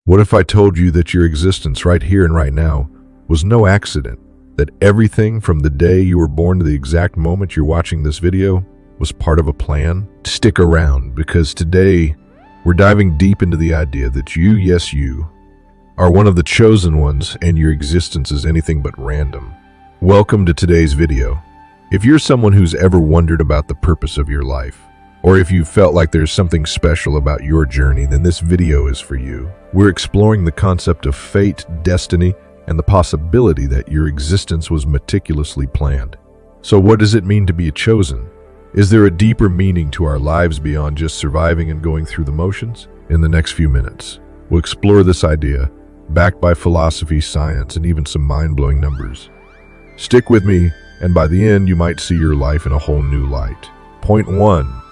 What if I told you that your existence right here and right now was no accident? That everything from the day you were born to the exact moment you're watching this video was part of a plan? Stick around, because today we're diving deep into the idea that you, yes you, are one of the chosen ones and your existence is anything but random. Welcome to today's video. If you're someone who's ever wondered about the purpose of your life, or if you felt like there's something special about your journey, then this video is for you. We're exploring the concept of fate, destiny, and the possibility that your existence was meticulously planned. So what does it mean to be chosen? Is there a deeper meaning to our lives beyond just surviving and going through the motions? In the next few minutes, we'll explore this idea, backed by philosophy, science, and even some mind-blowing numbers. Stick with me, and by the end, you might see your life in a whole new light. Point 1.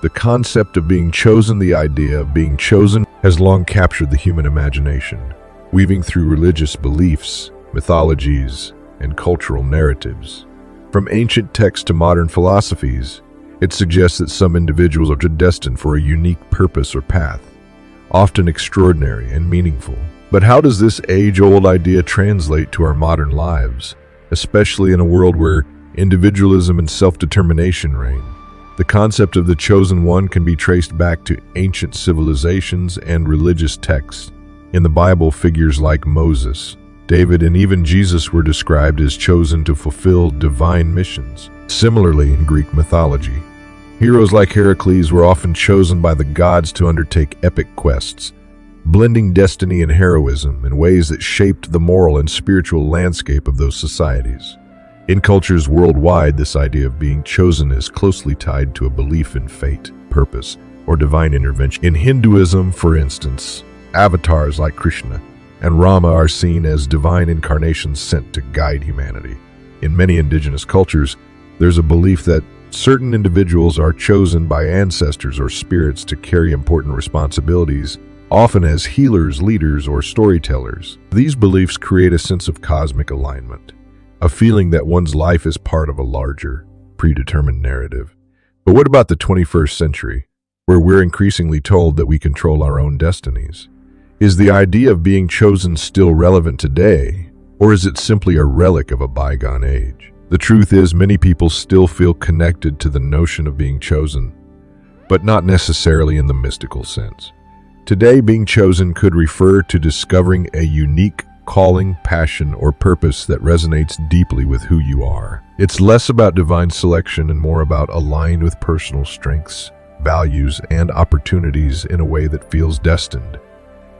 The concept of being chosen. The idea of being chosen has long captured the human imagination, weaving through religious beliefs, mythologies, and cultural narratives. From ancient texts to modern philosophies, it suggests that some individuals are destined for a unique purpose or path, often extraordinary and meaningful. But how does this age-old idea translate to our modern lives, especially in a world where individualism and self-determination reign? The concept of the chosen one can be traced back to ancient civilizations and religious texts. In the Bible, figures like Moses, David, and even Jesus were described as chosen to fulfill divine missions. Similarly, in Greek mythology, heroes like Heracles were often chosen by the gods to undertake epic quests, blending destiny and heroism in ways that shaped the moral and spiritual landscape of those societies. In cultures worldwide, this idea of being chosen is closely tied to a belief in fate, purpose, or divine intervention. In Hinduism, for instance, avatars like Krishna and Rama are seen as divine incarnations sent to guide humanity. In many indigenous cultures, there's a belief that certain individuals are chosen by ancestors or spirits to carry important responsibilities, often as healers, leaders, or storytellers. These beliefs create a sense of cosmic alignment, a feeling that one's life is part of a larger, predetermined narrative. But what about the 21st century, where we're increasingly told that we control our own destinies? Is the idea of being chosen still relevant today, or is it simply a relic of a bygone age? The truth is, many people still feel connected to the notion of being chosen, but not necessarily in the mystical sense. Today, being chosen could refer to discovering a unique calling, passion, or purpose that resonates deeply with who you are. It's less about divine selection and more about aligned with personal strengths, values, and opportunities in a way that feels destined.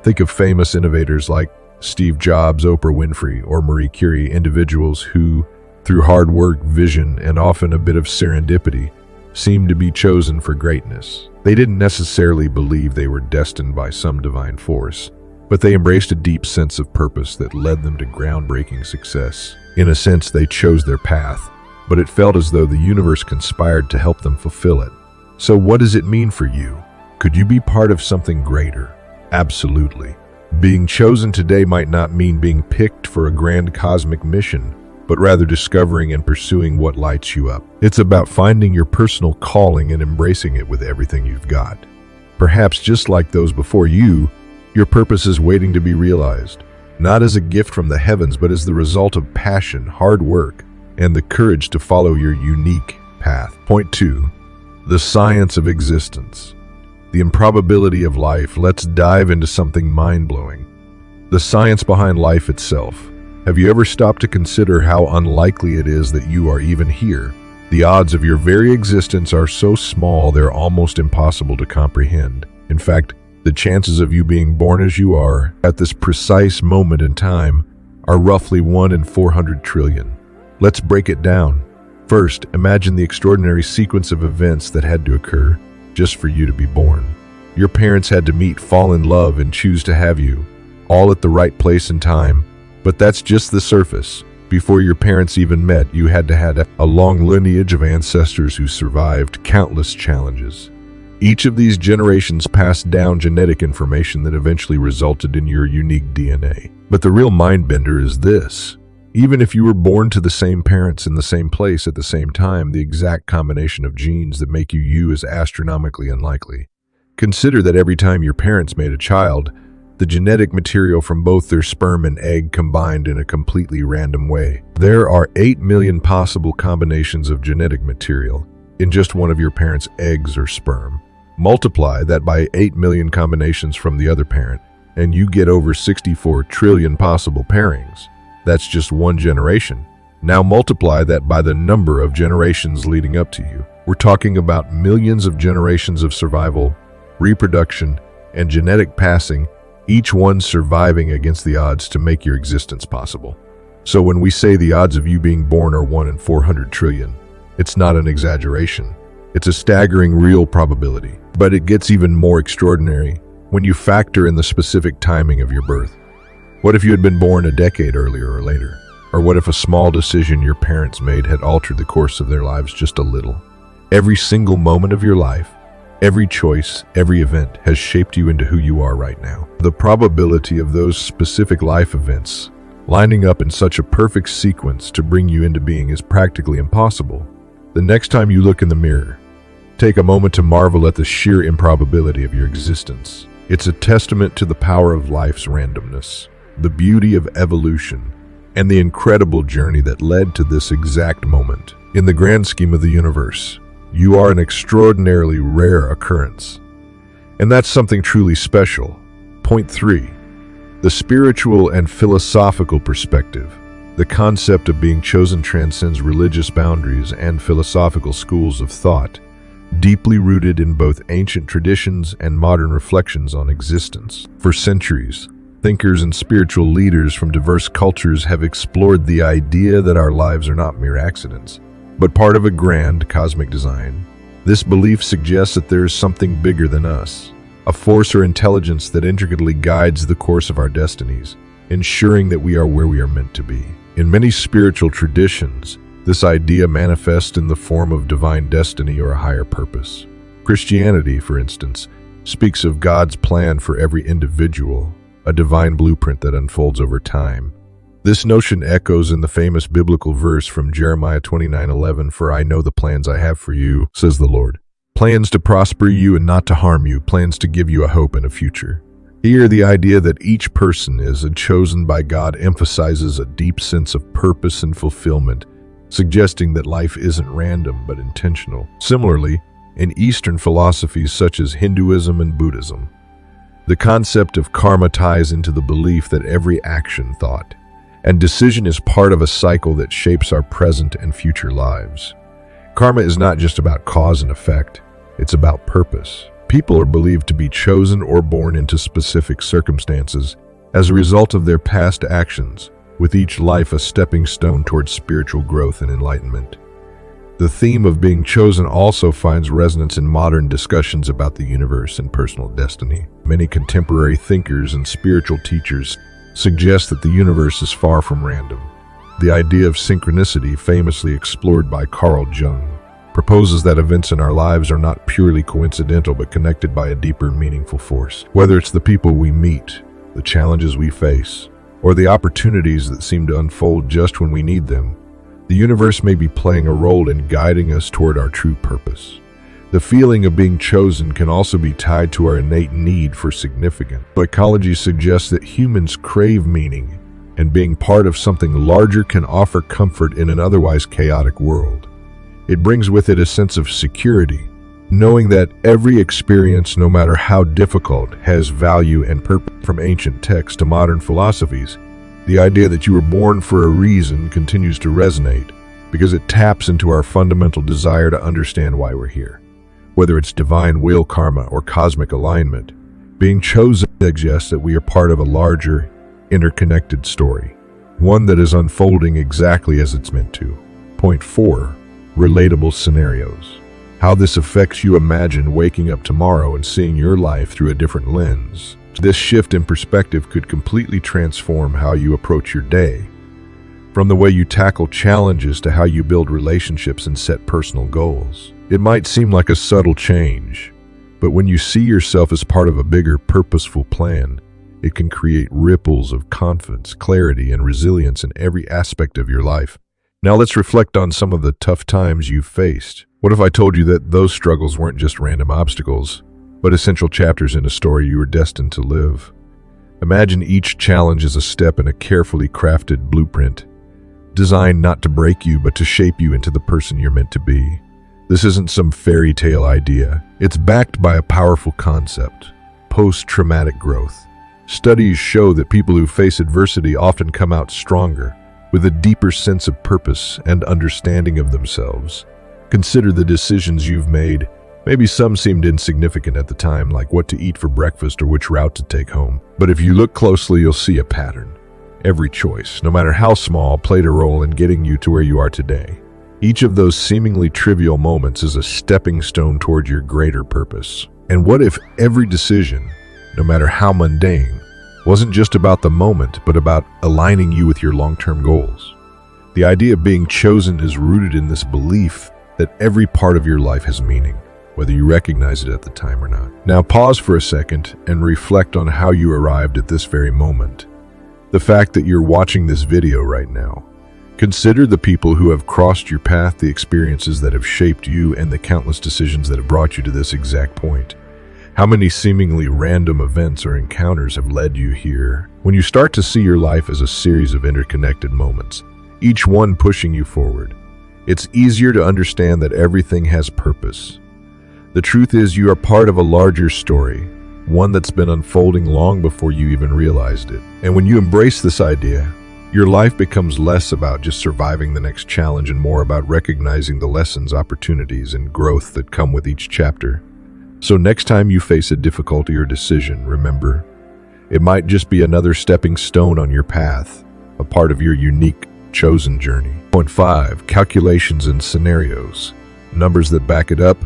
Think of famous innovators like Steve Jobs, Oprah Winfrey, or Marie Curie, individuals who, through hard work, vision, and often a bit of serendipity, seemed to be chosen for greatness. They didn't necessarily believe they were destined by some divine force, but they embraced a deep sense of purpose that led them to groundbreaking success. In a sense, they chose their path, but it felt as though the universe conspired to help them fulfill it. So what does it mean for you? Could you be part of something greater? Absolutely. Being chosen today might not mean being picked for a grand cosmic mission, but rather discovering and pursuing what lights you up. It's about finding your personal calling and embracing it with everything you've got. Perhaps just like those before you, your purpose is waiting to be realized, not as a gift from the heavens, but as the result of passion, hard work, and the courage to follow your unique path. Point 2. The science of existence. The improbability of life. Let's dive into something mind-blowing. The science behind life itself. Have you ever stopped to consider how unlikely it is that you are even here? The odds of your very existence are so small they're almost impossible to comprehend. In fact, the chances of you being born as you are at this precise moment in time are roughly 1 in 400 trillion. Let's break it down. First, imagine the extraordinary sequence of events that had to occur just for you to be born. Your parents had to meet, fall in love, and choose to have you, all at the right place and time. But that's just the surface. Before your parents even met, you had to have a long lineage of ancestors who survived countless challenges. Each of these generations passed down genetic information that eventually resulted in your unique DNA. But the real mind-bender is this. Even if you were born to the same parents in the same place at the same time, the exact combination of genes that make you you is astronomically unlikely. Consider that every time your parents made a child, the genetic material from both their sperm and egg combined in a completely random way. There are 8 million possible combinations of genetic material in just one of your parents' eggs or sperm. Multiply that by 8 million combinations from the other parent, and you get over 64 trillion possible pairings. That's just one generation. Now multiply that by the number of generations leading up to you. We're talking about millions of generations of survival, reproduction, and genetic passing, each one surviving against the odds to make your existence possible. So when we say the odds of you being born are 1 in 400 trillion, it's not an exaggeration. It's a staggering real probability. But it gets even more extraordinary when you factor in the specific timing of your birth. What if you had been born a decade earlier or later? Or what if a small decision your parents made had altered the course of their lives just a little? Every single moment of your life, every choice, every event has shaped you into who you are right now. The probability of those specific life events lining up in such a perfect sequence to bring you into being is practically impossible. The next time you look in the mirror, take a moment to marvel at the sheer improbability of your existence. It's a testament to the power of life's randomness, the beauty of evolution, and the incredible journey that led to this exact moment. In the grand scheme of the universe, you are an extraordinarily rare occurrence. And that's something truly special. Point 3. The spiritual and philosophical perspective. The concept of being chosen transcends religious boundaries and philosophical schools of thought, deeply rooted in both ancient traditions and modern reflections on existence. For centuries, thinkers and spiritual leaders from diverse cultures have explored the idea that our lives are not mere accidents, but part of a grand cosmic design. This belief suggests that there is something bigger than us, a force or intelligence that intricately guides the course of our destinies, ensuring that we are where we are meant to be. In many spiritual traditions, this idea manifests in the form of divine destiny or a higher purpose. Christianity, for instance, speaks of God's plan for every individual, a divine blueprint that unfolds over time. This notion echoes in the famous biblical verse from Jeremiah 29:11, "For I know the plans I have for you, says the Lord. Plans to prosper you and not to harm you, plans to give you a hope and a future." Here, the idea that each person is chosen by God emphasizes a deep sense of purpose and fulfillment, suggesting that life isn't random but intentional. Similarly, in Eastern philosophies such as Hinduism and Buddhism, the concept of karma ties into the belief that every action, thought, and decision is part of a cycle that shapes our present and future lives. Karma is not just about cause and effect, it's about purpose. People are believed to be chosen or born into specific circumstances as a result of their past actions, with each life a stepping stone towards spiritual growth and enlightenment. The theme of being chosen also finds resonance in modern discussions about the universe and personal destiny. Many contemporary thinkers and spiritual teachers suggest that the universe is far from random. The idea of synchronicity, famously explored by Carl Jung, proposes that events in our lives are not purely coincidental but connected by a deeper, meaningful force. Whether it's the people we meet, the challenges we face, or the opportunities that seem to unfold just when we need them, the universe may be playing a role in guiding us toward our true purpose. The feeling of being chosen can also be tied to our innate need for significance. Psychology suggests that humans crave meaning, and being part of something larger can offer comfort in an otherwise chaotic world. It brings with it a sense of security, knowing that every experience, no matter how difficult, has value and purpose. From ancient texts to modern philosophies, the idea that you were born for a reason continues to resonate because it taps into our fundamental desire to understand why we're here. Whether it's divine will, karma, or cosmic alignment, being chosen suggests that we are part of a larger, interconnected story, one that is unfolding exactly as it's meant to. Point 4. Relatable scenarios. How this affects you. Imagine waking up tomorrow and seeing your life through a different lens. This shift in perspective could completely transform how you approach your day, from the way you tackle challenges to how you build relationships and set personal goals. It might seem like a subtle change, but when you see yourself as part of a bigger, purposeful plan, it can create ripples of confidence, clarity, and resilience in every aspect of your life. Now let's reflect on some of the tough times you've faced. What if I told you that those struggles weren't just random obstacles, but essential chapters in a story you were destined to live? Imagine each challenge as a step in a carefully crafted blueprint, designed not to break you but to shape you into the person you're meant to be. This isn't some fairy tale idea. It's backed by a powerful concept: post-traumatic growth. Studies show that people who face adversity often come out stronger, with a deeper sense of purpose and understanding of themselves. Consider the decisions you've made. Maybe some seemed insignificant at the time, like what to eat for breakfast or which route to take home. But if you look closely, you'll see a pattern. Every choice, no matter how small, played a role in getting you to where you are today. Each of those seemingly trivial moments is a stepping stone toward your greater purpose. And what if every decision, no matter how mundane, wasn't just about the moment, but about aligning you with your long-term goals? The idea of being chosen is rooted in this belief that every part of your life has meaning, whether you recognize it at the time or not. Now pause for a second and reflect on how you arrived at this very moment. The fact that you're watching this video right now. Consider the people who have crossed your path, the experiences that have shaped you, and the countless decisions that have brought you to this exact point. How many seemingly random events or encounters have led you here? When you start to see your life as a series of interconnected moments, each one pushing you forward, it's easier to understand that everything has purpose. The truth is, you are part of a larger story, one that's been unfolding long before you even realized it. And when you embrace this idea, your life becomes less about just surviving the next challenge and more about recognizing the lessons, opportunities, and growth that come with each chapter. So next time you face a difficulty or decision, remember, it might just be another stepping stone on your path, a part of your unique, chosen journey. Point 5, calculations and scenarios. Numbers that back it up.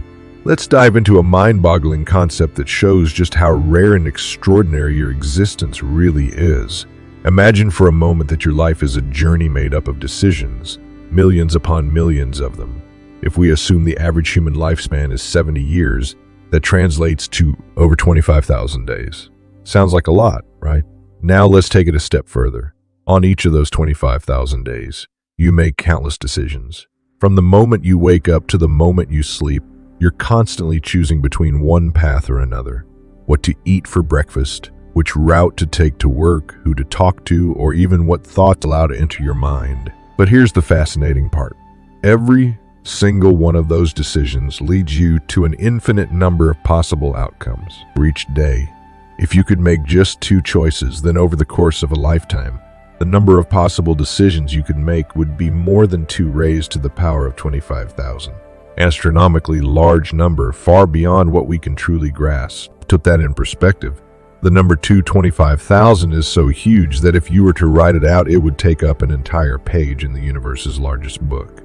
Let's dive into a mind-boggling concept that shows just how rare and extraordinary your existence really is. Imagine for a moment that your life is a journey made up of decisions, millions upon millions of them. If we assume the average human lifespan is 70 years, that translates to over 25,000 days. Sounds like a lot, right? Now let's take it a step further. On each of those 25,000 days, you make countless decisions. From the moment you wake up to the moment you sleep, you're constantly choosing between one path or another. What to eat for breakfast, which route to take to work, who to talk to, or even what thoughts allow to enter your mind. But here's the fascinating part. Every single one of those decisions leads you to an infinite number of possible outcomes for each day. If you could make just 2 choices, then over the course of a lifetime, the number of possible decisions you could make would be more than 2 raised to the power of 25,000. Astronomically large number, far beyond what we can truly grasp. To put that in perspective, the number 225,000 is so huge that if you were to write it out, it would take up an entire page in the universe's largest book.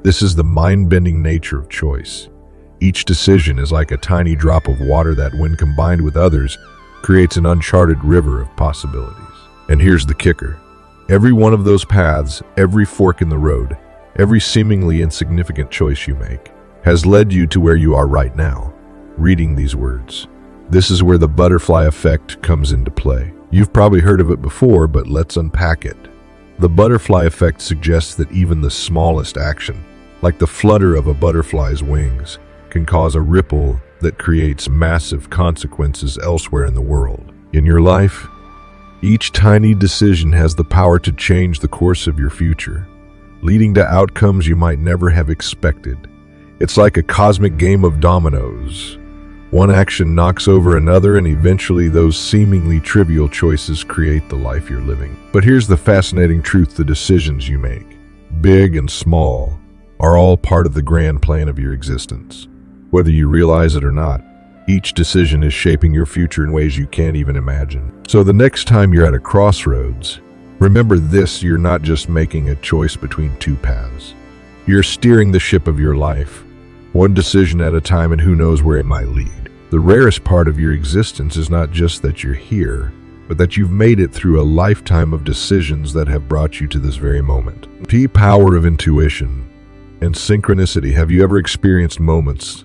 This is the mind-bending nature of choice. Each decision is like a tiny drop of water that, when combined with others, creates an uncharted river of possibilities. And here's the kicker. Every one of those paths, every fork in the road, every seemingly insignificant choice you make, has led you to where you are right now, reading these words. This is where the butterfly effect comes into play. You've probably heard of it before, but let's unpack it. The butterfly effect suggests that even the smallest action, like the flutter of a butterfly's wings, can cause a ripple that creates massive consequences elsewhere in the world. In your life, each tiny decision has the power to change the course of your future, leading to outcomes you might never have expected. It's like a cosmic game of dominoes. One action knocks over another, and eventually those seemingly trivial choices create the life you're living. But here's the fascinating truth: the decisions you make, big and small, are all part of the grand plan of your existence. Whether you realize it or not, each decision is shaping your future in ways you can't even imagine. So the next time you're at a crossroads, remember this: you're not just making a choice between 2 paths. You're steering the ship of your life, one decision at a time, and who knows where it might lead. The rarest part of your existence is not just that you're here, but that you've made it through a lifetime of decisions that have brought you to this very moment. The power of intuition and synchronicity. Have you ever experienced moments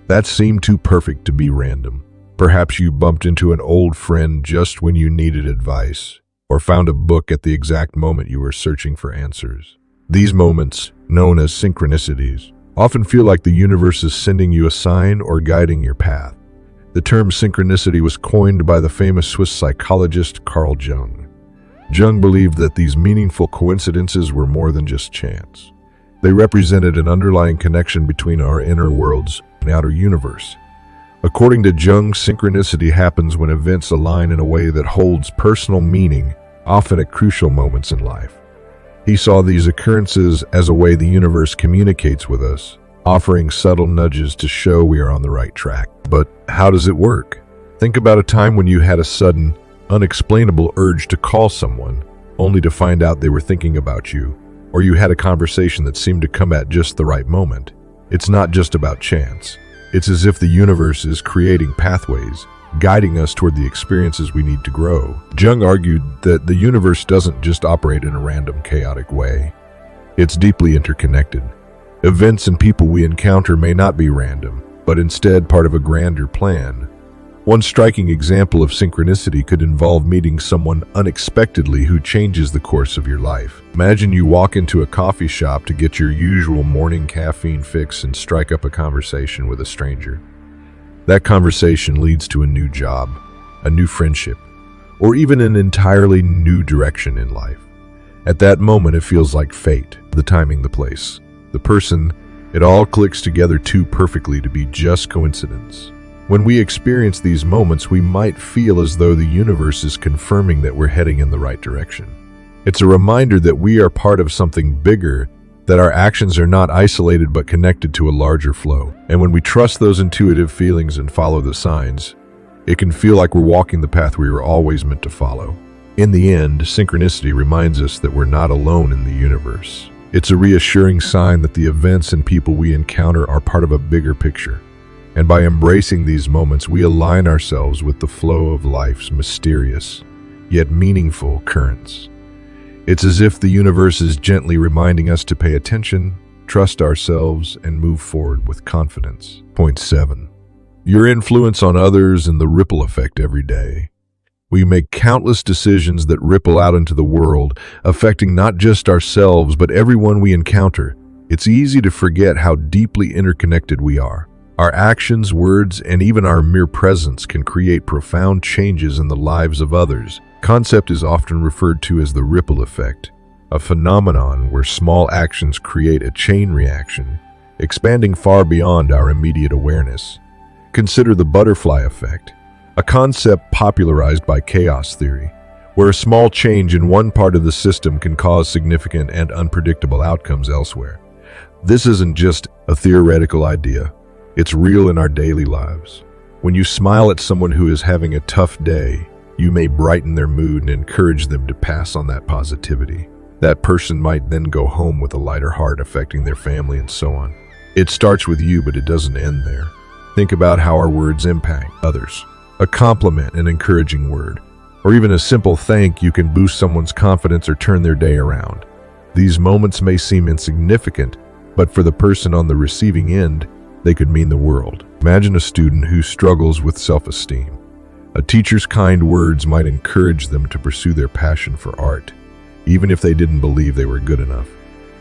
that seemed too perfect to be random? Perhaps you bumped into an old friend just when you needed advice, or found a book at the exact moment you were searching for answers. These moments, known as synchronicities, often feel like the universe is sending you a sign or guiding your path. The term synchronicity was coined by the famous Swiss psychologist Carl Jung. Jung believed that these meaningful coincidences were more than just chance. They represented an underlying connection between our inner worlds and outer universe. According to Jung, synchronicity happens when events align in a way that holds personal meaning, often at crucial moments in life. He saw these occurrences as a way the universe communicates with us, offering subtle nudges to show we are on the right track. But how does it work? Think about a time when you had a sudden, unexplainable urge to call someone, only to find out they were thinking about you, or you had a conversation that seemed to come at just the right moment. It's not just about chance. It's as if the universe is creating pathways, guiding us toward the experiences we need to grow. Jung argued that the universe doesn't just operate in a random, chaotic way. It's deeply interconnected. Events and people we encounter may not be random, but instead part of a grander plan. One striking example of synchronicity could involve meeting someone unexpectedly who changes the course of your life. Imagine you walk into a coffee shop to get your usual morning caffeine fix and strike up a conversation with a stranger. That conversation leads to a new job, a new friendship, or even an entirely new direction in life. At that moment, it feels like fate, the timing, the place, the person. It all clicks together too perfectly to be just coincidence. When we experience these moments, we might feel as though the universe is confirming that we're heading in the right direction. It's a reminder that we are part of something bigger, that our actions are not isolated but connected to a larger flow. And when we trust those intuitive feelings and follow the signs, it can feel like we're walking the path we were always meant to follow. In the end, synchronicity reminds us that we're not alone in the universe. It's a reassuring sign that the events and people we encounter are part of a bigger picture. And by embracing these moments, we align ourselves with the flow of life's mysterious, yet meaningful currents. It's as if the universe is gently reminding us to pay attention, trust ourselves, and move forward with confidence. Point 7. Your influence on others and the ripple effect every day. We make countless decisions that ripple out into the world, affecting not just ourselves, but everyone we encounter. It's easy to forget how deeply interconnected we are. Our actions, words, and even our mere presence can create profound changes in the lives of others. The concept is often referred to as the ripple effect, a phenomenon where small actions create a chain reaction, expanding far beyond our immediate awareness. Consider the butterfly effect, a concept popularized by chaos theory, where a small change in one part of the system can cause significant and unpredictable outcomes elsewhere. This isn't just a theoretical idea. It's real in our daily lives. When you smile at someone who is having a tough day, you may brighten their mood and encourage them to pass on that positivity. That person might then go home with a lighter heart, affecting their family and so on. It starts with you, but it doesn't end there. Think about how our words impact others. A compliment, an encouraging word, or even a simple thank you can boost someone's confidence or turn their day around. These moments may seem insignificant, but for the person on the receiving end, they could mean the world. Imagine a student who struggles with self-esteem. A teacher's kind words might encourage them to pursue their passion for art, even if they didn't believe they were good enough.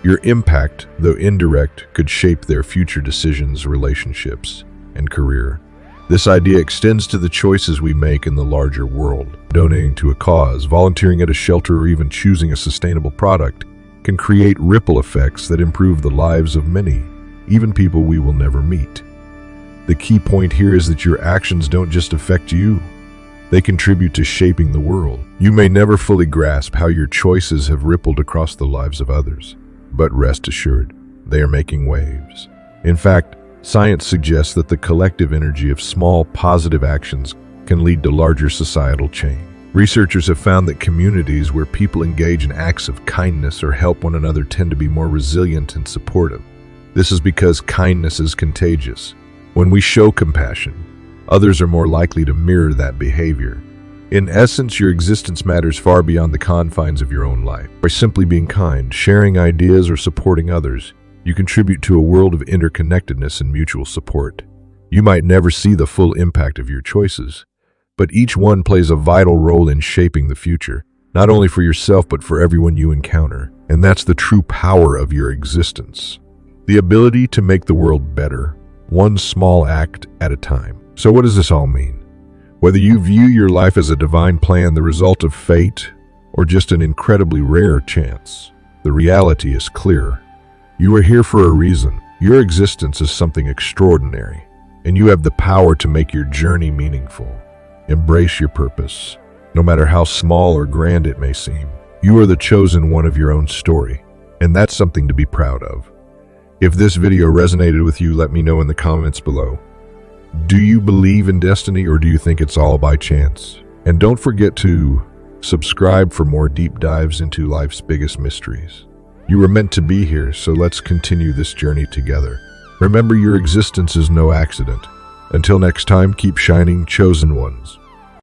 Your impact, though indirect, could shape their future decisions, relationships, and career. This idea extends to the choices we make in the larger world. Donating to a cause, volunteering at a shelter, or even choosing a sustainable product can create ripple effects that improve the lives of many, even people we will never meet. The key point here is that your actions don't just affect you. They contribute to shaping the world. You may never fully grasp how your choices have rippled across the lives of others, but rest assured, they are making waves. In fact, science suggests that the collective energy of small, positive actions can lead to larger societal change. Researchers have found that communities where people engage in acts of kindness or help one another tend to be more resilient and supportive. This is because kindness is contagious. When we show compassion, others are more likely to mirror that behavior. In essence, your existence matters far beyond the confines of your own life. By simply being kind, sharing ideas, or supporting others, you contribute to a world of interconnectedness and mutual support. You might never see the full impact of your choices, but each one plays a vital role in shaping the future, not only for yourself but for everyone you encounter. And that's the true power of your existence. The ability to make the world better, one small act at a time. So what does this all mean? Whether you view your life as a divine plan, the result of fate, or just an incredibly rare chance, the reality is clear. You are here for a reason. Your existence is something extraordinary, and you have the power to make your journey meaningful. Embrace your purpose, no matter how small or grand it may seem. You are the chosen one of your own story, and that's something to be proud of. If this video resonated with you, let me know in the comments below. Do you believe in destiny, or do you think it's all by chance? And don't forget to subscribe for more deep dives into life's biggest mysteries. You were meant to be here, so let's continue this journey together. Remember, your existence is no accident. Until next time, keep shining, chosen ones.